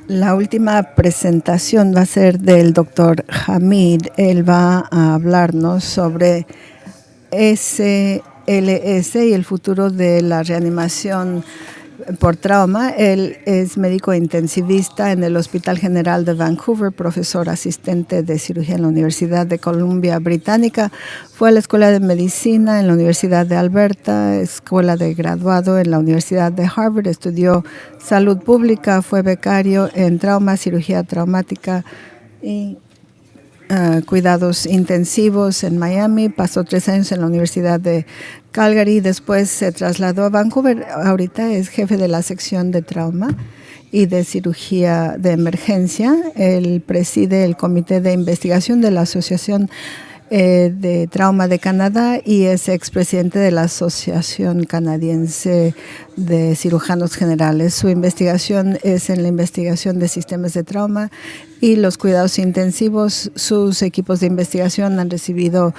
La última presentación va a ser del doctor Hamid. Él va a hablarnos sobre SLS y el futuro de la reanimación por trauma. Él es médico intensivista en el Hospital General de Vancouver, profesor asistente de cirugía en la Universidad de Columbia Británica. Fue a la Escuela de Medicina en la Universidad de Alberta, escuela de graduado en la Universidad de Harvard. Estudió salud pública, fue becario en trauma, cirugía traumática y cuidados intensivos en Miami. Pasó 3 años en la Universidad de Calgary, después se trasladó a Vancouver. Ahorita es jefe de la sección de trauma y de cirugía de emergencia. Él preside el comité de investigación de la Asociación de Trauma de Canadá y es expresidente de la Asociación Canadiense de Cirujanos Generales. Su investigación es en la investigación de sistemas de trauma y los cuidados intensivos. Sus equipos de investigación han recibido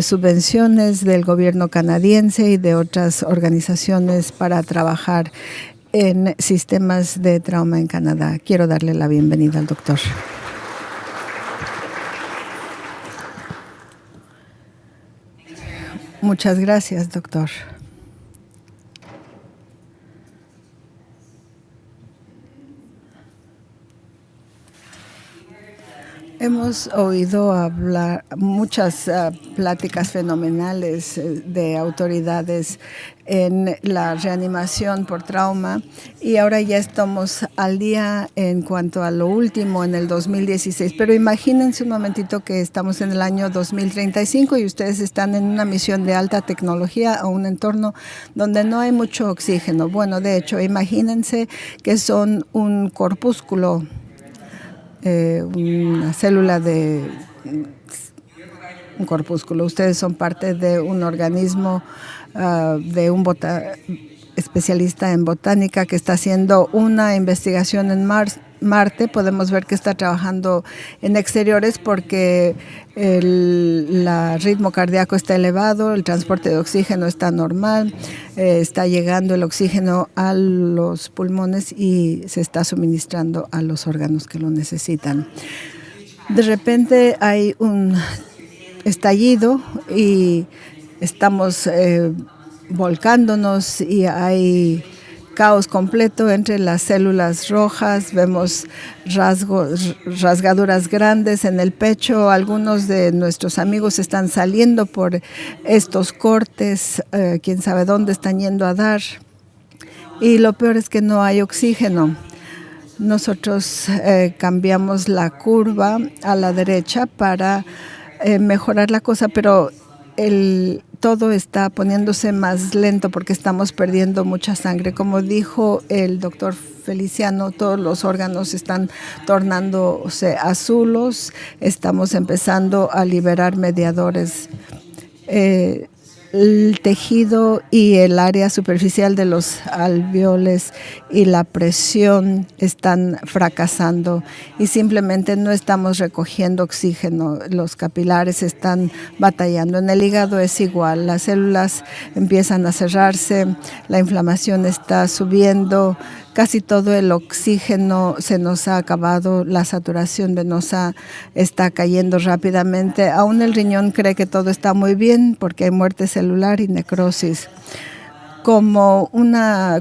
subvenciones del gobierno canadiense y de otras organizaciones para trabajar en sistemas de trauma en Canadá. Quiero darle la bienvenida al doctor. Muchas gracias, doctor. Hemos oído hablar muchas pláticas fenomenales de autoridades en la reanimación por trauma y ahora ya estamos al día en cuanto a lo último en el 2016. Pero imagínense un momentito que estamos en el año 2035 y ustedes están en una misión de alta tecnología a un entorno donde no hay mucho oxígeno. Bueno, de hecho, imagínense que son un corpúsculo, una célula de un corpúsculo. Ustedes son parte de un organismo de un especialista en botánica que está haciendo una investigación en Marte. Podemos ver que está trabajando en exteriores porque el ritmo cardíaco está elevado, el transporte de oxígeno está normal, está llegando el oxígeno a los pulmones y se está suministrando a los órganos que lo necesitan. De repente hay un estallido y estamos volcándonos y hay caos completo entre las células rojas. Vemos rasgaduras grandes en el pecho. Algunos de nuestros amigos están saliendo por estos cortes. Quién sabe dónde están yendo a dar. Y lo peor es que no hay oxígeno. Nosotros cambiamos la curva a la derecha para mejorar la cosa, pero todo está poniéndose más lento porque estamos perdiendo mucha sangre. Como dijo el doctor Feliciano, todos los órganos están tornándose azules. Estamos empezando a liberar mediadores. El tejido y el área superficial de los alveoles y la presión están fracasando y simplemente no estamos recogiendo oxígeno. Los capilares están batallando. En el hígado es igual. Las células empiezan a cerrarse, la inflamación está subiendo, casi todo el oxígeno se nos ha acabado, la saturación venosa está cayendo rápidamente. Aún el riñón cree que todo está muy bien porque hay muerte celular y necrosis. Como un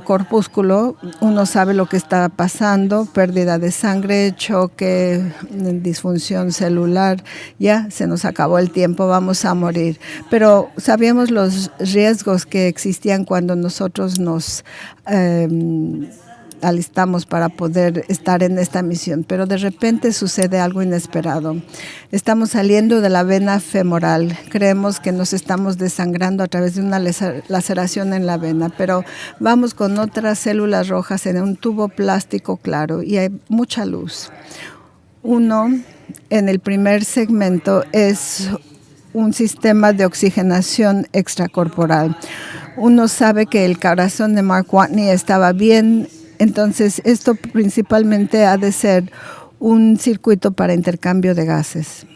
corpúsculo, uno sabe lo que está pasando: pérdida de sangre, choque, disfunción celular. Ya se nos acabó el tiempo, vamos a morir. Pero sabíamos los riesgos que existían cuando nosotros nos alistamos para poder estar en esta misión, pero de repente sucede algo inesperado. Estamos saliendo de la vena femoral. Creemos que nos estamos desangrando a través de una laceración en la vena, pero vamos con otras células rojas en un tubo plástico claro y hay mucha luz. Uno, en el primer segmento, es un sistema de oxigenación extracorporal. Uno sabe que el corazón de Mark Watney estaba bien, entonces esto principalmente ha de ser un circuito para intercambio de gases.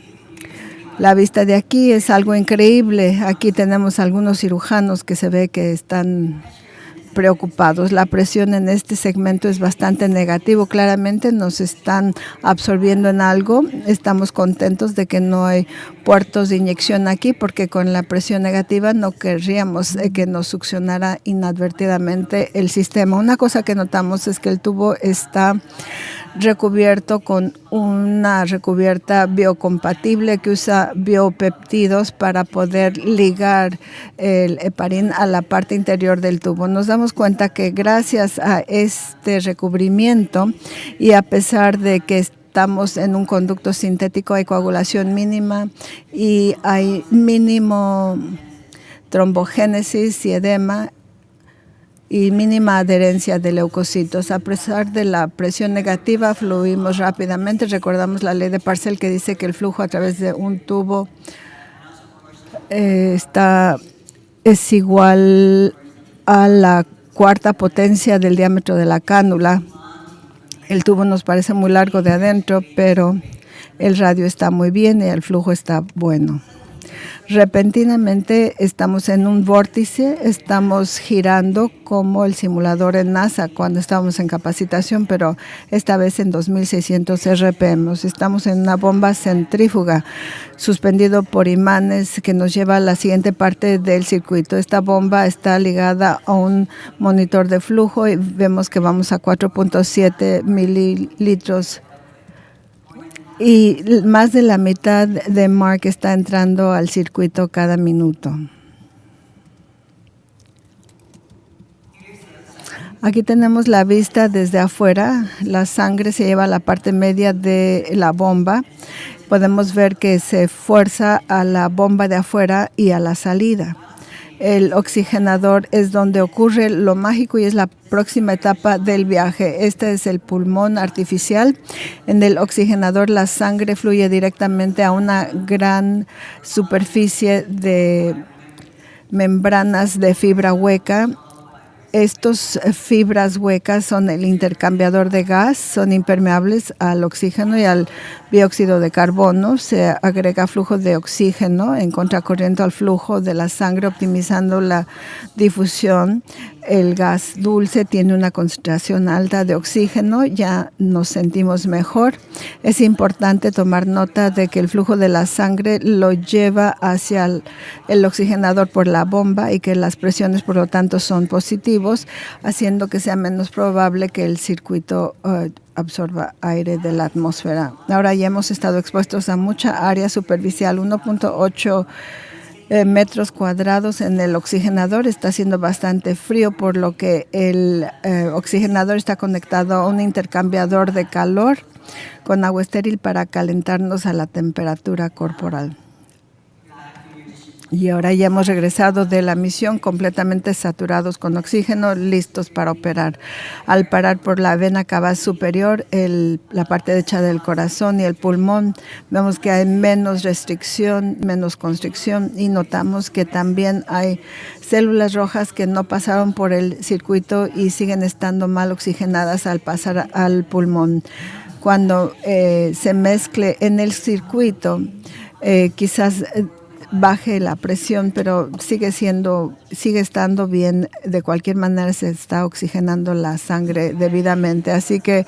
La vista de aquí es algo increíble. Aquí tenemos algunos cirujanos que se ve que están preocupados. La presión en este segmento es bastante negativo. Claramente nos están absorbiendo en algo. Estamos contentos de que no hay puertos de inyección aquí porque con la presión negativa no querríamos que nos succionara inadvertidamente el sistema. Una cosa que notamos es que el tubo está recubierto con una recubierta biocompatible que usa biopeptidos para poder ligar el heparín a la parte interior del tubo. Nos damos cuenta que gracias a este recubrimiento y a pesar de que estamos en un conducto sintético, hay coagulación mínima y hay mínimo trombogénesis y edema y mínima adherencia de leucocitos. A pesar de la presión negativa, fluimos rápidamente. Recordamos la ley de Parcel que dice que el flujo a través de un tubo es igual a la cuarta potencia del diámetro de la cánula. El tubo nos parece muy largo de adentro, pero el radio está muy bien y el flujo está bueno. Repentinamente estamos en un vórtice, estamos girando como el simulador en NASA cuando estábamos en capacitación, pero esta vez en 2600 RPM. Estamos en una bomba centrífuga suspendido por imanes que nos lleva a la siguiente parte del circuito. Esta bomba está ligada a un monitor de flujo y vemos que vamos a 4.7 mililitros. Y más de la mitad de Mark está entrando al circuito cada minuto. Aquí tenemos la vista desde afuera. La sangre se lleva a la parte media de la bomba. Podemos ver que se fuerza a la bomba de afuera y a la salida. El oxigenador es donde ocurre lo mágico y es la próxima etapa del viaje. Este es el pulmón artificial. En el oxigenador la sangre fluye directamente a una gran superficie de membranas de fibra hueca. Estas fibras huecas son el intercambiador de gas, son impermeables al oxígeno y al dióxido de carbono. Se agrega flujo de oxígeno en contracorriente al flujo de la sangre, optimizando la difusión. El gas dulce tiene una concentración alta de oxígeno, ya nos sentimos mejor. Es importante tomar nota de que el flujo de la sangre lo lleva hacia el oxigenador por la bomba y que las presiones, por lo tanto, son positivos, haciendo que sea menos probable que el circuito absorba aire de la atmósfera. Ahora ya hemos estado expuestos a mucha área superficial, 1.8 metros cuadrados en el oxigenador. Está haciendo bastante frío, por lo que el oxigenador está conectado a un intercambiador de calor con agua estéril para calentarnos a la temperatura corporal. Y ahora ya hemos regresado de la misión completamente saturados con oxígeno, listos para operar. Al parar por la vena cava superior, la parte derecha del corazón y el pulmón, vemos que hay menos restricción, menos constricción y notamos que también hay células rojas que no pasaron por el circuito y siguen estando mal oxigenadas al pasar al pulmón. Cuando se mezcle en el circuito, quizás baje la presión, pero sigue estando bien. De cualquier manera se está oxigenando la sangre debidamente. Así que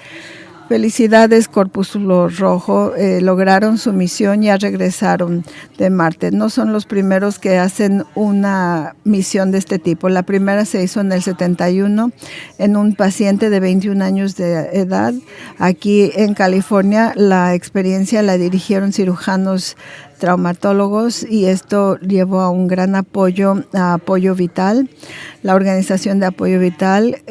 felicidades, Corpúsculo Rojo. Lograron su misión, ya regresaron de Marte. No son los primeros que hacen una misión de este tipo. La primera se hizo en el 71 en un paciente de 21 años de edad. Aquí en California la experiencia la dirigieron cirujanos traumatólogos, y esto llevó a un gran apoyo a Apoyo Vital. La organización de Apoyo Vital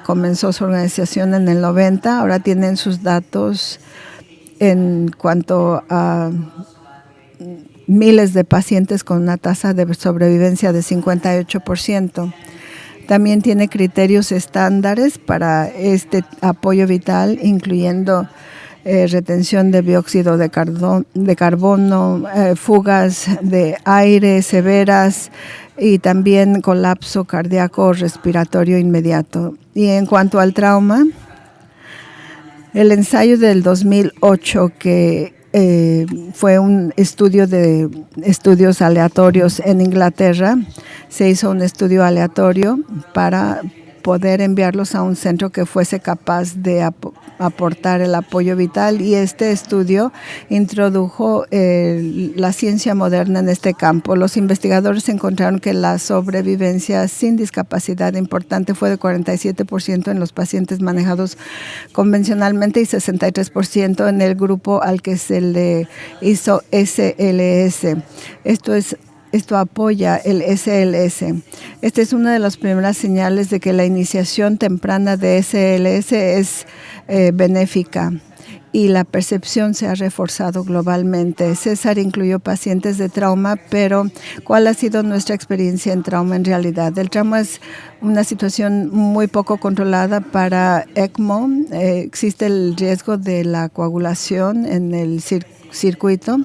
comenzó su organización en el 90, ahora tienen sus datos en cuanto a miles de pacientes con una tasa de sobrevivencia de 58%. También tiene criterios estándares para este Apoyo Vital, incluyendo retención de dióxido de carbono, fugas de aire severas y también colapso cardíaco respiratorio inmediato. Y en cuanto al trauma, el ensayo del 2008, que fue un estudio de estudios aleatorios en Inglaterra, se hizo un estudio aleatorio para poder enviarlos a un centro que fuese capaz de aportar el apoyo vital, y este estudio introdujo la ciencia moderna en este campo. Los investigadores encontraron que la sobrevivencia sin discapacidad importante fue de 47% en los pacientes manejados convencionalmente y 63% en el grupo al que se le hizo SLS. Esto apoya el SLS. Esta es una de las primeras señales de que la iniciación temprana de SLS es benéfica, y la percepción se ha reforzado globalmente. César incluyó pacientes de trauma, pero ¿cuál ha sido nuestra experiencia en trauma en realidad? El trauma es una situación muy poco controlada para ECMO. Existe el riesgo de la coagulación en el circuito.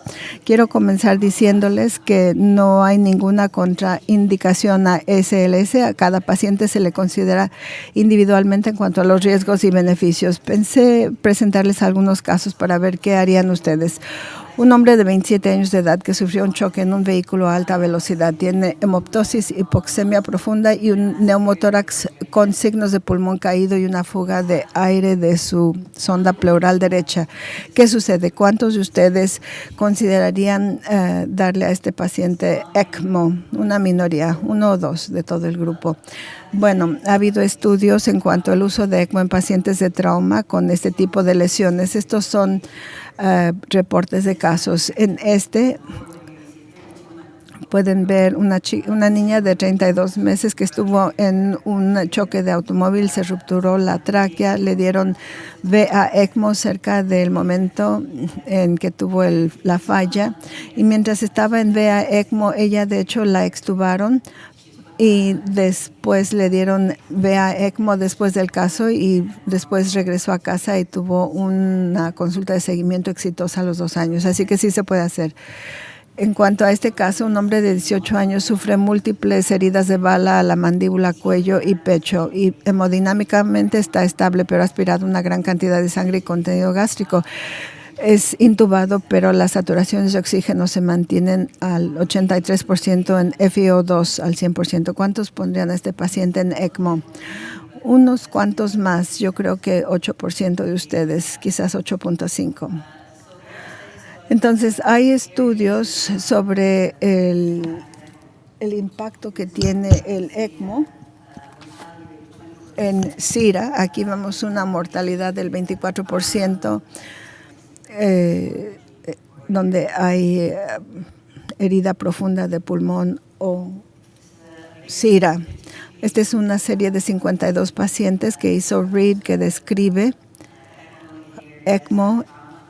Quiero comenzar diciéndoles que no hay ninguna contraindicación a SLS. A cada paciente se le considera individualmente en cuanto a los riesgos y beneficios. Pensé presentarles algunos casos para ver qué harían ustedes. Un hombre de 27 años de edad que sufrió un choque en un vehículo a alta velocidad. Tiene hemoptosis, hipoxemia profunda y un neumotórax con signos de pulmón caído y una fuga de aire de su sonda pleural derecha. ¿Qué sucede? ¿Cuántos de ustedes considerarían darle a este paciente ECMO? Una minoría, 1 o 2 de todo el grupo. Bueno, ha habido estudios en cuanto al uso de ECMO en pacientes de trauma con este tipo de lesiones. Estos son reportes de casos. En este pueden ver una niña de 32 meses que estuvo en un choque de automóvil, se rupturó la tráquea, le dieron VA ECMO cerca del momento en que tuvo la falla, y mientras estaba en VA ECMO, ella de hecho la extubaron y después le dieron VA ECMO después del caso, y después regresó a casa y tuvo una consulta de seguimiento exitosa a los 2 años. Así que sí se puede hacer. En cuanto a este caso, un hombre de 18 años sufre múltiples heridas de bala a la mandíbula, cuello y pecho, y hemodinámicamente está estable, pero ha aspirado una gran cantidad de sangre y contenido gástrico. Es intubado, pero las saturaciones de oxígeno se mantienen al 83%, en FiO2 al 100%. ¿Cuántos pondrían a este paciente en ECMO? Unos cuantos más, yo creo que 8% de ustedes, quizás 8.5%. Entonces, hay estudios sobre el impacto que tiene el ECMO en SIRA. Aquí vemos una mortalidad del 24%. Donde hay herida profunda de pulmón o SIRA. Esta es una serie de 52 pacientes que hizo Reed, que describe ECMO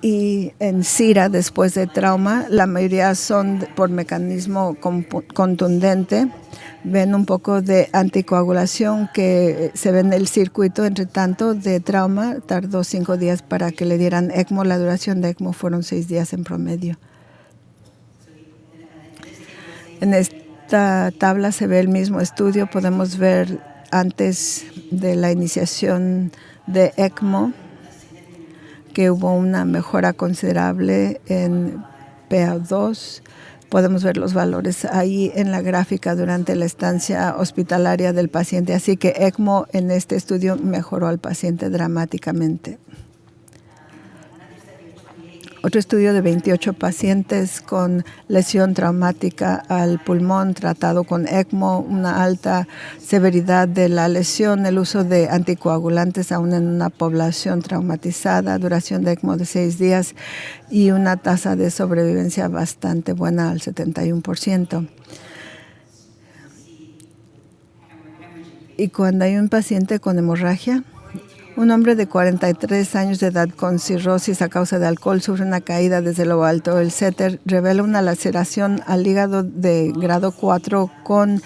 y en SIRA después de trauma. La mayoría son por mecanismo contundente. Ven un poco de anticoagulación que se ve en el circuito. Entre tanto, de trauma tardó 5 días para que le dieran ECMO. La duración de ECMO fueron 6 días en promedio. En esta tabla se ve el mismo estudio. Podemos ver antes de la iniciación de ECMO que hubo una mejora considerable en PA2. Podemos ver los valores ahí en la gráfica durante la estancia hospitalaria del paciente. Así que ECMO en este estudio mejoró al paciente dramáticamente. Otro estudio de 28 pacientes con lesión traumática al pulmón tratado con ECMO, una alta severidad de la lesión, el uso de anticoagulantes aún en una población traumatizada, duración de ECMO de 6 días y una tasa de sobrevivencia bastante buena al 71%. Y cuando hay un paciente con hemorragia, un hombre de 43 años de edad con cirrosis a causa de alcohol sufre una caída desde lo alto. El CT revela una laceración al hígado de grado 4 con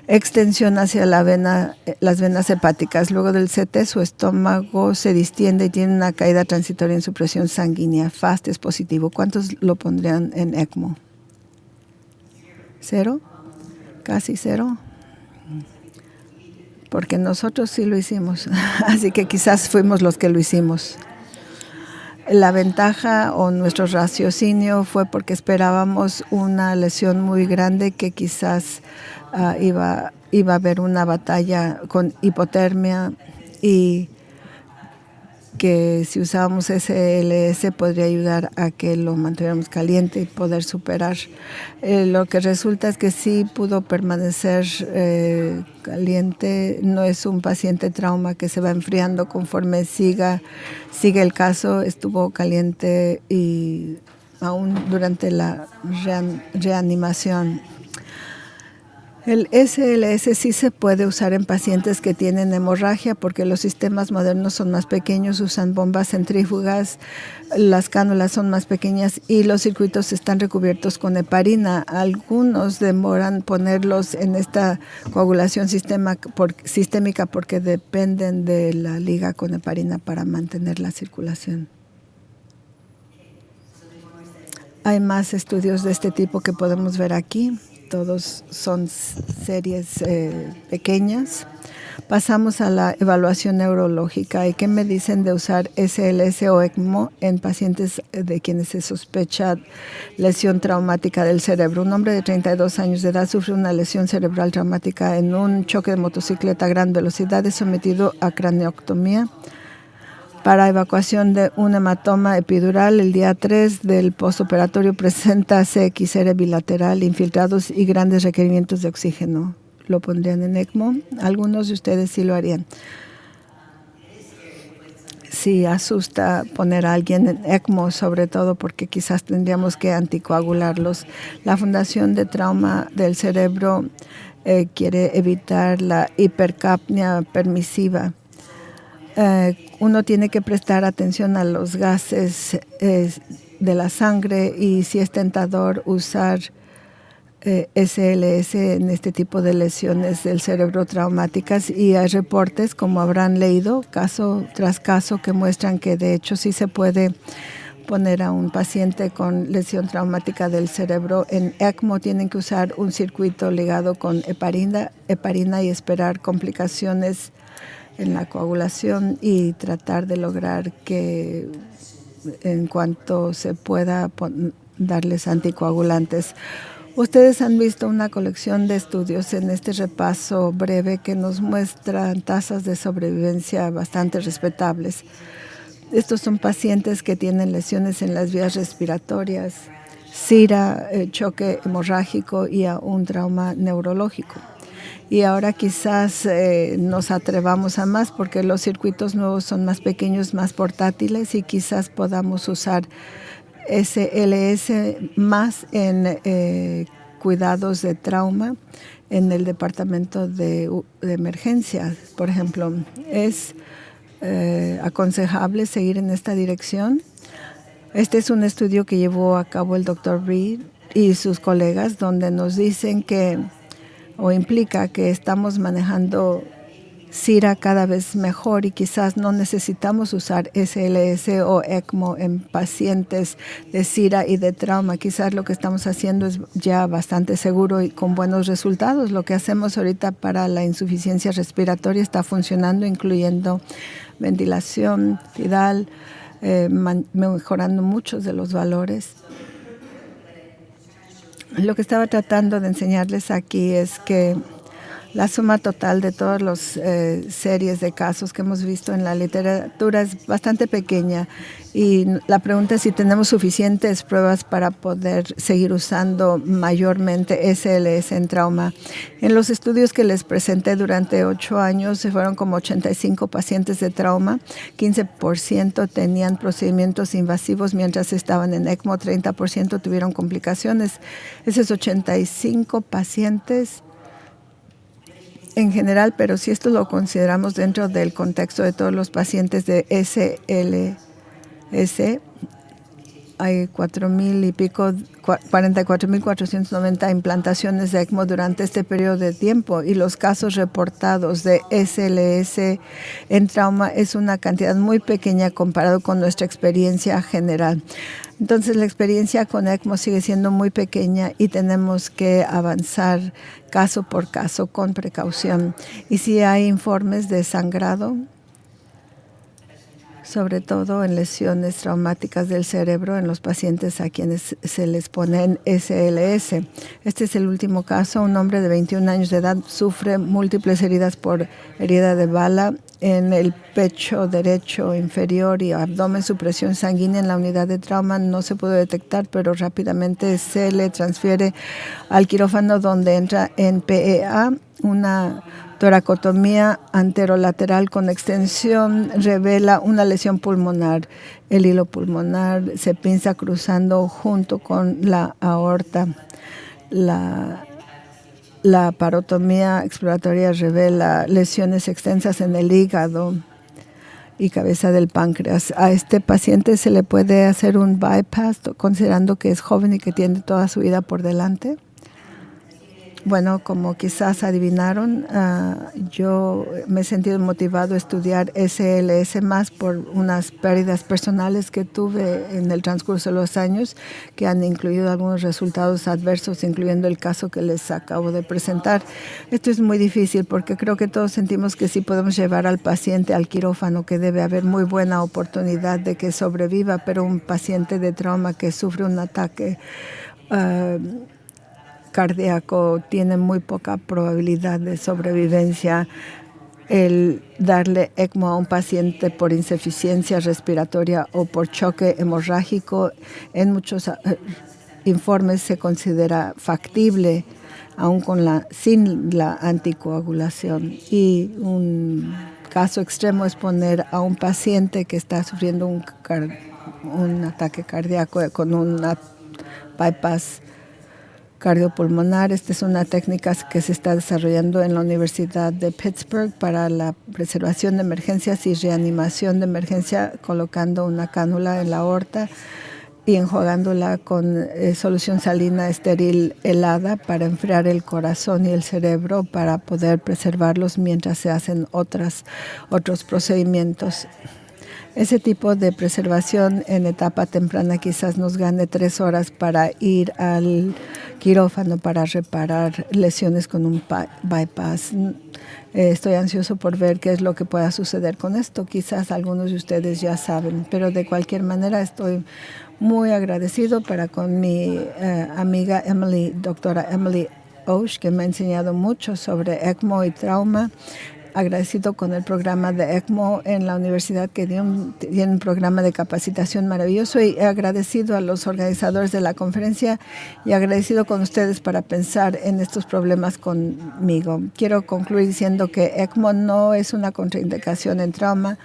extensión hacia las venas hepáticas. Luego del CT, su estómago se distiende y tiene una caída transitoria en su presión sanguínea. FAST es positivo. ¿Cuántos lo pondrían en ECMO? ¿Cero? ¿Casi cero? Porque nosotros sí lo hicimos, así que quizás fuimos los que lo hicimos. La ventaja o nuestro raciocinio fue porque esperábamos una lesión muy grande que quizás iba a haber una batalla con hipotermia y que si usábamos SLS podría ayudar a que lo mantuviéramos caliente y poder superar. Lo que resulta es que sí pudo permanecer caliente. No es un paciente trauma que se va enfriando conforme sigue el caso. Estuvo caliente y aún durante la reanimación. El SLS sí se puede usar en pacientes que tienen hemorragia porque los sistemas modernos son más pequeños, usan bombas centrífugas, las cánulas son más pequeñas y los circuitos están recubiertos con heparina. Algunos demoran ponerlos en esta coagulación sistémica porque dependen de la liga con heparina para mantener la circulación. Hay más estudios de este tipo que podemos ver aquí. Todos son series pequeñas. Pasamos a la evaluación neurológica. ¿Y qué me dicen de usar SLS o ECMO en pacientes de quienes se sospecha lesión traumática del cerebro? Un hombre de 32 años de edad sufre una lesión cerebral traumática en un choque de motocicleta a gran velocidad, es sometido a craneotomía para evacuación de un hematoma epidural. El día 3 del postoperatorio presenta CXR bilateral, infiltrados y grandes requerimientos de oxígeno. ¿Lo pondrían en ECMO? Algunos de ustedes sí lo harían. Sí, asusta poner a alguien en ECMO, sobre todo porque quizás tendríamos que anticoagularlos. La Fundación de Trauma del Cerebro quiere evitar la hipercapnia permisiva. Uno tiene que prestar atención a los gases de la sangre y si es tentador usar SLS en este tipo de lesiones del cerebro traumáticas, y hay reportes, como habrán leído, caso tras caso, que muestran que de hecho sí se puede poner a un paciente con lesión traumática del cerebro en ECMO. Tienen que usar un circuito ligado con heparina y esperar complicaciones en la coagulación y tratar de lograr que en cuanto se pueda darles anticoagulantes. Ustedes han visto una colección de estudios en este repaso breve que nos muestran tasas de sobrevivencia bastante respetables. Estos son pacientes que tienen lesiones en las vías respiratorias, SIRA, choque hemorrágico y un trauma neurológico. Y ahora quizás nos atrevamos a más porque los circuitos nuevos son más pequeños, más portátiles y quizás podamos usar SLS más en cuidados de trauma en el departamento de emergencia. Por ejemplo, es aconsejable seguir en esta dirección. Este es un estudio que llevó a cabo el Dr. Reed y sus colegas, donde nos dicen que o implica que estamos manejando SIRA cada vez mejor y quizás no necesitamos usar SLS o ECMO en pacientes de SIRA y de trauma. Quizás lo que estamos haciendo es ya bastante seguro y con buenos resultados. Lo que hacemos ahorita para la insuficiencia respiratoria está funcionando, incluyendo ventilación, tidal, mejorando muchos de los valores. Lo que estaba tratando de enseñarles aquí es que La suma total de todas las series de casos que hemos visto en la literatura es bastante pequeña y la pregunta es si tenemos suficientes pruebas para poder seguir usando mayormente SLS en trauma. En los estudios que les presenté durante 8 años, se fueron como 85 pacientes de trauma, 15% tenían procedimientos invasivos mientras estaban en ECMO, 30% tuvieron complicaciones. Esos 85 pacientes en general, pero si esto lo consideramos dentro del contexto de todos los pacientes de SLS, hay 4,000 y pico, 44,490 implantaciones de ECMO durante este periodo de tiempo, y los casos reportados de SLS en trauma es una cantidad muy pequeña comparado con nuestra experiencia general. Entonces, la experiencia con ECMO sigue siendo muy pequeña y tenemos que avanzar caso por caso con precaución. Y si hay informes de sangrado, sobre todo en lesiones traumáticas del cerebro en los pacientes a quienes se les pone en SLS. Este es el último caso. Un hombre de 21 años de edad sufre múltiples heridas por herida de bala en el pecho derecho inferior y abdomen. Su presión sanguínea en la unidad de trauma no se pudo detectar, pero rápidamente se le transfiere al quirófano, donde entra en PEA. Una toracotomía anterolateral con extensión revela una lesión pulmonar. El hilo pulmonar se pinza cruzando junto con la aorta. La parotomía exploratoria revela lesiones extensas en el hígado y cabeza del páncreas. A este paciente se le puede hacer un bypass, considerando que es joven y que tiene toda su vida por delante. Bueno, como quizás adivinaron, yo me he sentido motivado a estudiar SLS más por unas pérdidas personales que tuve en el transcurso de los años, que han incluido algunos resultados adversos, incluyendo el caso que les acabo de presentar. Esto es muy difícil porque creo que todos sentimos que sí podemos llevar al paciente al quirófano, que debe haber muy buena oportunidad de que sobreviva, pero un paciente de trauma que sufre un ataque cardíaco tiene muy poca probabilidad de sobrevivencia. El darle ECMO a un paciente por insuficiencia respiratoria o por choque hemorrágico en muchos informes se considera factible, aún sin la anticoagulación. Y un caso extremo es poner a un paciente que está sufriendo un ataque cardíaco con una bypass cardiopulmonar. Esta es una técnica que se está desarrollando en la Universidad de Pittsburgh para la preservación de emergencias y reanimación de emergencia, colocando una cánula en la aorta y enjuagándola con solución salina estéril helada para enfriar el corazón y el cerebro para poder preservarlos mientras se hacen otros procedimientos. Ese tipo de preservación en etapa temprana quizás nos gane 3 horas para ir al quirófano para reparar lesiones con un bypass. Estoy ansioso por ver qué es lo que pueda suceder con esto. Quizás algunos de ustedes ya saben, pero de cualquier manera estoy muy agradecido con mi amiga doctora Emily Osh, que me ha enseñado mucho sobre ECMO y trauma. Agradecido con el programa de ECMO en la universidad, que tiene un programa de capacitación maravilloso, y agradecido a los organizadores de la conferencia y agradecido con ustedes para pensar en estos problemas conmigo. Quiero concluir diciendo que ECMO no es una contraindicación en trauma,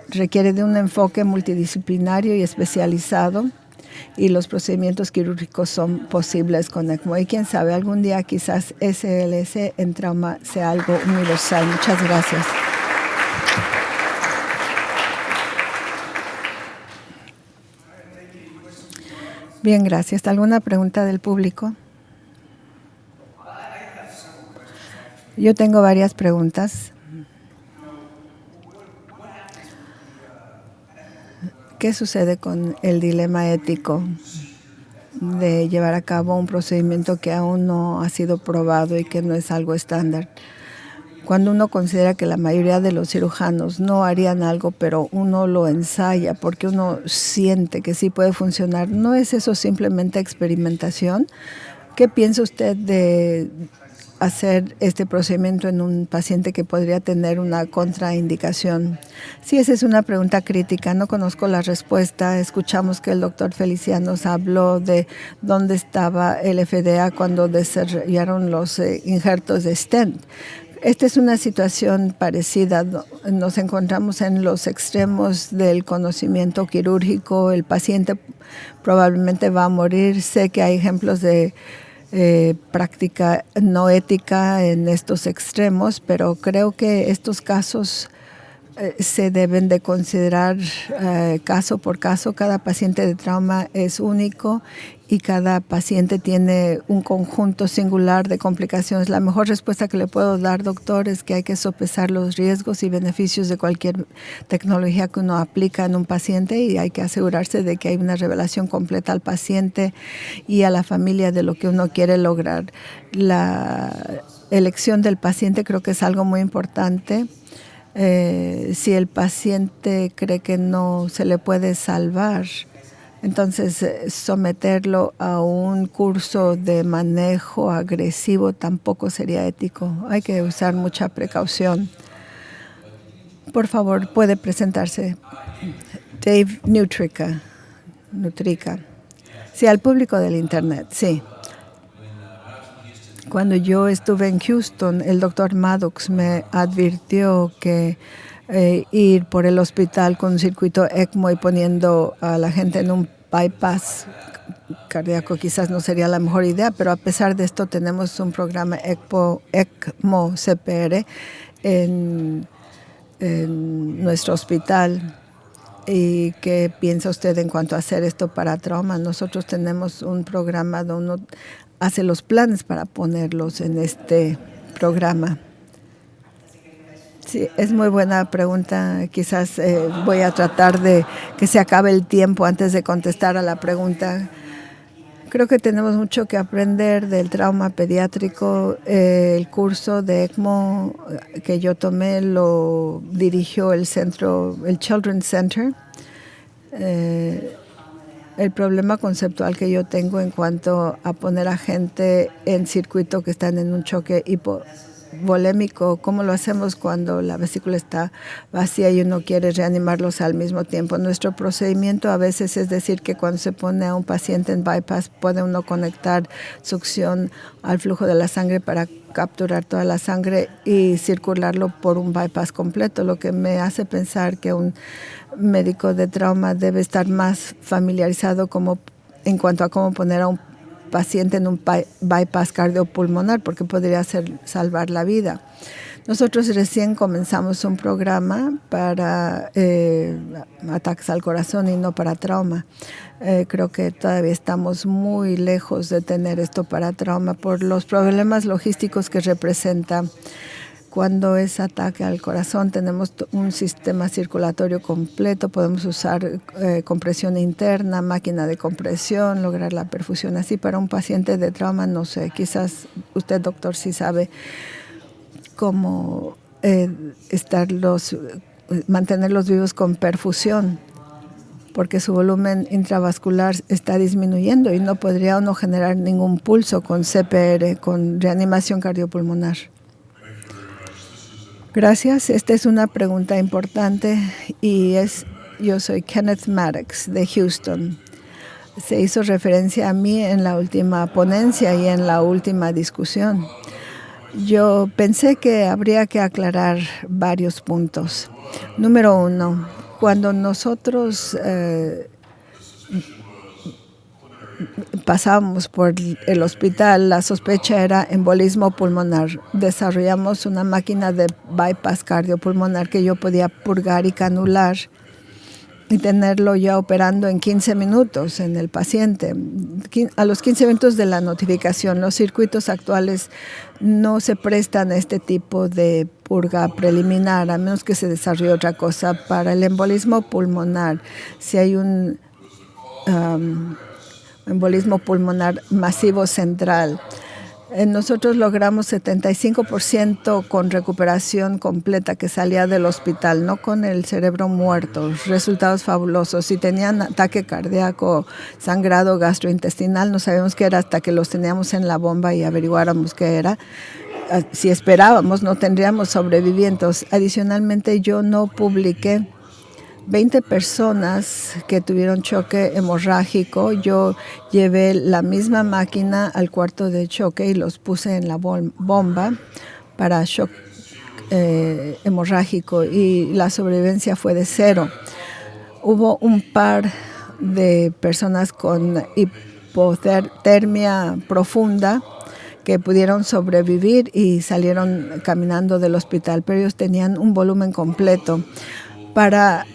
requiere de un enfoque multidisciplinario y especializado, y los procedimientos quirúrgicos son posibles con ECMO. Y quién sabe, algún día quizás SLS en trauma sea algo universal. Muchas gracias. Bien, gracias. ¿Alguna pregunta del público? Yo tengo varias preguntas. ¿Qué sucede con el dilema ético de llevar a cabo un procedimiento que aún no ha sido probado y que no es algo estándar? Cuando uno considera que la mayoría de los cirujanos no harían algo, pero uno lo ensaya porque uno siente que sí puede funcionar, ¿no es eso simplemente experimentación? ¿Qué piensa usted de hacer este procedimiento en un paciente que podría tener una contraindicación? Sí, esa es una pregunta crítica. No conozco la respuesta. Escuchamos que el doctor Felicianos habló de dónde estaba el FDA cuando desarrollaron los injertos de stent. Esta es una situación parecida. Nos encontramos en los extremos del conocimiento quirúrgico. El paciente probablemente va a morir. Sé que hay ejemplos de práctica no ética en estos extremos, pero creo que estos casos se deben de considerar caso por caso. Cada paciente de trauma es único y cada paciente tiene un conjunto singular de complicaciones. La mejor respuesta que le puedo dar, doctor, es que hay que sopesar los riesgos y beneficios de cualquier tecnología que uno aplica en un paciente y hay que asegurarse de que hay una revelación completa al paciente y a la familia de lo que uno quiere lograr. La elección del paciente creo que es algo muy importante. Si el paciente cree que no se le puede salvar, entonces someterlo a un curso de manejo agresivo tampoco sería ético. Hay que usar mucha precaución. Por favor, puede presentarse. Dave Nutrica. Sí, al público del Internet, sí. Cuando yo estuve en Houston, el doctor Maddox me advirtió que ir por el hospital con un circuito ECMO y poniendo a la gente en un bypass cardíaco quizás no sería la mejor idea, pero a pesar de esto tenemos un programa ECMO CPR en nuestro hospital. ¿Y qué piensa usted en cuanto a hacer esto para trauma? Nosotros tenemos un programa donde uno hace los planes para ponerlos en este programa. Sí, es muy buena pregunta. Quizás voy a tratar de que se acabe el tiempo antes de contestar a la pregunta. Creo que tenemos mucho que aprender del trauma pediátrico. El curso de ECMO que yo tomé lo dirigió el Children's Center. El problema conceptual que yo tengo en cuanto a poner a gente en circuito que están en un choque hipovolémico, ¿cómo lo hacemos cuando la vesícula está vacía y uno quiere reanimarlos al mismo tiempo? Nuestro procedimiento a veces es decir que cuando se pone a un paciente en bypass puede uno conectar succión al flujo de la sangre para capturar toda la sangre y circularlo por un bypass completo, lo que me hace pensar que un médico de trauma debe estar más familiarizado en cuanto a cómo poner a un paciente en un bypass cardiopulmonar, porque podría salvar la vida. Nosotros recién comenzamos un programa para ataques al corazón y no para trauma. Creo que todavía estamos muy lejos de tener esto para trauma por los problemas logísticos que representa. Cuando es ataque al corazón tenemos un sistema circulatorio completo, podemos usar compresión interna, máquina de compresión, lograr la perfusión. Así para un paciente de trauma, no sé, quizás usted, doctor, sí sabe cómo mantenerlos vivos con perfusión, porque su volumen intravascular está disminuyendo y no podría uno generar ningún pulso con CPR, con reanimación cardiopulmonar. Gracias. Esta es una pregunta importante y yo soy Kenneth Maddox de Houston. Se hizo referencia a mí en la última ponencia y en la última discusión. Yo pensé que habría que aclarar varios puntos. Número uno, cuando nosotros pasábamos por el hospital, la sospecha era embolismo pulmonar. Desarrollamos una máquina de bypass cardiopulmonar que yo podía purgar y canular y tenerlo ya operando en 15 minutos en el paciente. A los 15 minutos de la notificación, los circuitos actuales no se prestan a este tipo de purga preliminar, a menos que se desarrolle otra cosa. Para el embolismo pulmonar, si hay un embolismo pulmonar masivo central, nosotros logramos 75% con recuperación completa que salía del hospital, no con el cerebro muerto. Resultados fabulosos. Si tenían ataque cardíaco, sangrado gastrointestinal, no sabíamos qué era hasta que los teníamos en la bomba y averiguáramos qué era. si esperábamos, no tendríamos sobrevivientes. Adicionalmente, yo no publiqué 20 personas que tuvieron choque hemorrágico. Yo llevé la misma máquina al cuarto de choque y los puse en la bomba para shock hemorrágico y la sobrevivencia fue de 0. Hubo un par de personas con hipotermia profunda que pudieron sobrevivir y salieron caminando del hospital, pero ellos tenían un volumen completo. Para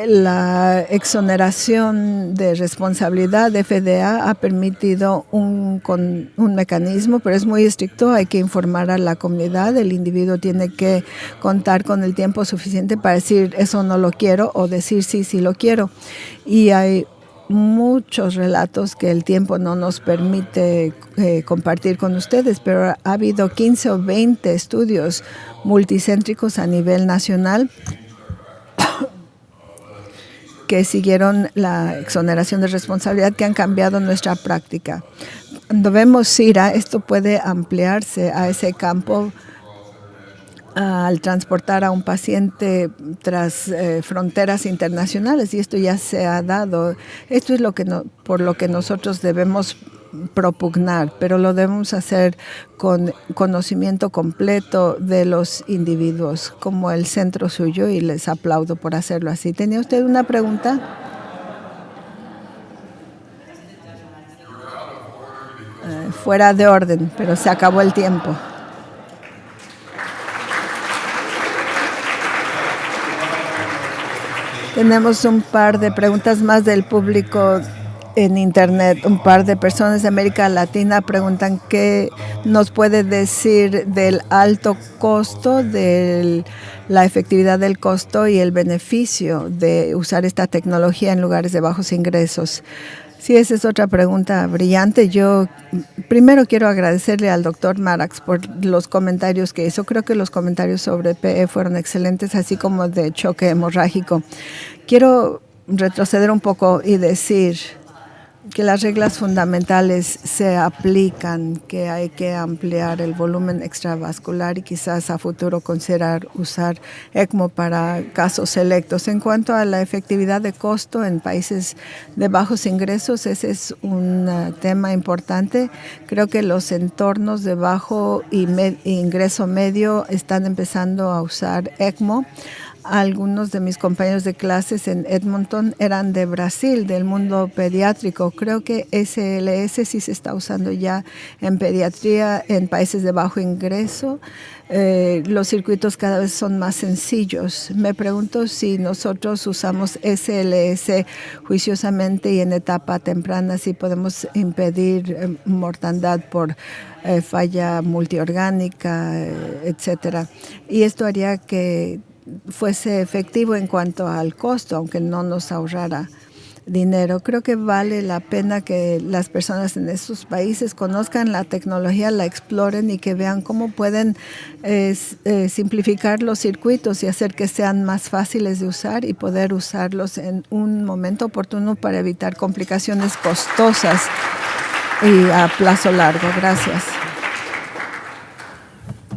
la exoneración de responsabilidad de FDA ha permitido un mecanismo, pero es muy estricto. Hay que informar a la comunidad. El individuo tiene que contar con el tiempo suficiente para decir eso no lo quiero o decir sí, sí lo quiero. Y hay muchos relatos que el tiempo no nos permite compartir con ustedes, pero ha habido 15 o 20 estudios multicéntricos a nivel nacional que siguieron la exoneración de responsabilidad, que han cambiado nuestra práctica. Cuando vemos CIRA, esto puede ampliarse a ese campo al transportar a un paciente tras fronteras internacionales, y esto ya se ha dado. Esto es por lo que nosotros debemos propugnar, pero lo debemos hacer con conocimiento completo de los individuos, como el centro suyo, y les aplaudo por hacerlo así. ¿Tenía usted una pregunta? Fuera de orden, pero se acabó el tiempo. Tenemos un par de preguntas más del público en Internet. Un par de personas de América Latina preguntan qué nos puede decir del alto costo, de la efectividad del costo y el beneficio de usar esta tecnología en lugares de bajos ingresos. Sí, esa es otra pregunta brillante. Yo primero quiero agradecerle al doctor Marax por los comentarios que hizo. Creo que los comentarios sobre PE fueron excelentes, así como de choque hemorrágico. Quiero retroceder un poco y decir que las reglas fundamentales se aplican, que hay que ampliar el volumen extravascular y quizás a futuro considerar usar ECMO para casos selectos. En cuanto a la efectividad de costo en países de bajos ingresos, ese es un tema importante. Creo que los entornos de bajo ingreso medio están empezando a usar ECMO. Algunos de mis compañeros de clases en Edmonton eran de Brasil, del mundo pediátrico. Creo que SLS sí se está usando ya en pediatría en países de bajo ingreso. Los circuitos cada vez son más sencillos. Me pregunto si nosotros usamos SLS juiciosamente y en etapa temprana, si podemos impedir mortandad por falla multiorgánica, etcétera. Y esto haría que fuese efectivo en cuanto al costo, aunque no nos ahorrara dinero. Creo que vale la pena que las personas en esos países conozcan la tecnología, la exploren y que vean cómo pueden simplificar los circuitos y hacer que sean más fáciles de usar y poder usarlos en un momento oportuno para evitar complicaciones costosas y a plazo largo. Gracias.